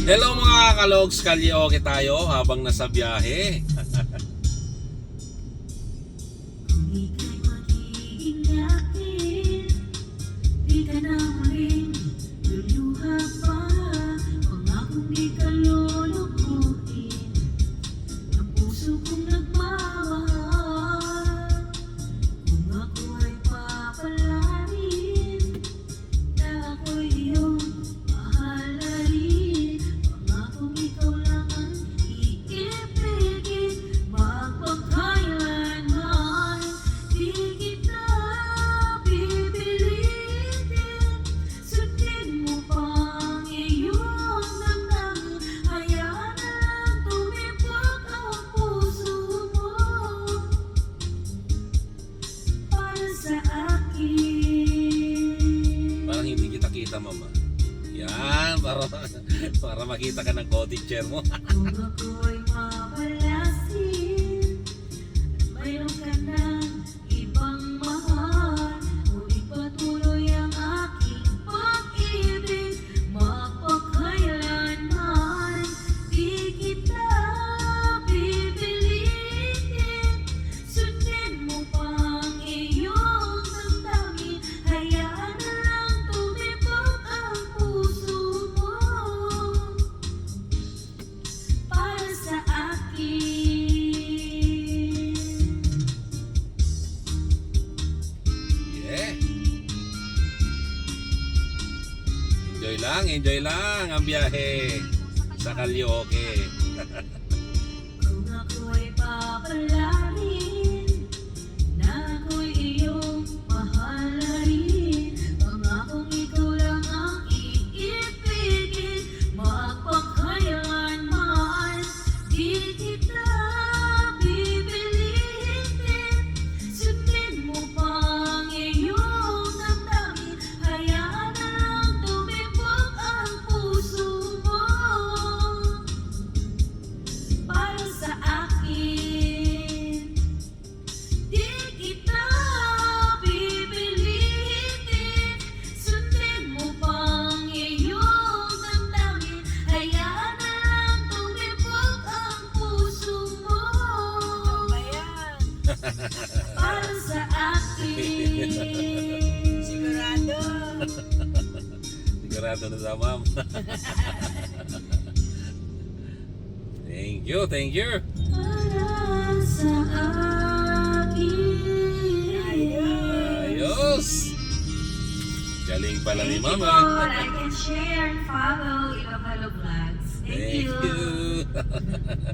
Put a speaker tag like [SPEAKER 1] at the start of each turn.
[SPEAKER 1] Hello mga kalogs, karaoke tayo habang nasa biyahe.
[SPEAKER 2] Kung ika'y magiging akin, di ka na muling luluha pa. Pangakong di ka lulukuhin ng puso kong nagmamahal. Kung ako ay papalarin na ako'y iyong mahalin, pangakong ikaw lang ang iibigin. Magpakailanman di kita pipilitin. Sundin mo pang iyong damdamin, hayaan na lang tumibok ang puso mo para sa akin.
[SPEAKER 1] Parang hindi kita kita, mama. Yan, para makita ka ng cottage chair mo.
[SPEAKER 2] Kung ako'y mapalasin at mayroon ka ng ibang mahal, o ipatuloy ang aking pag-ibig, mapakailanman di kita pipilitin. Sundin mo pang iyong damdamin, hayaan na lang tumibok ang puso mo para sa akin.
[SPEAKER 1] Yeah. Enjoy lang ang biyahe sa karaoke.
[SPEAKER 2] Kung ako'y papalarin na ako'y iyong mahalin, pangakong ikaw lang ang iibigin. Magpakailanman di kita pipilitin. Sundin mo pang iyong damdamin, hayaan na lang tumibok ang puso mo para sa akin. Di kita pipilitin. Sundin mo pang iyong damdamin, hayaan na lang tumibok ang puso mo para sa akin. Sigurado.
[SPEAKER 1] Sigurado na sa ma'am. Thank you.
[SPEAKER 2] Para sa akin.
[SPEAKER 1] Ayos. Galing pala ni
[SPEAKER 2] Thank you
[SPEAKER 1] mama.
[SPEAKER 2] po. Like and share and follow Ilocalo Vlogs. Thank you.
[SPEAKER 1] Thank you.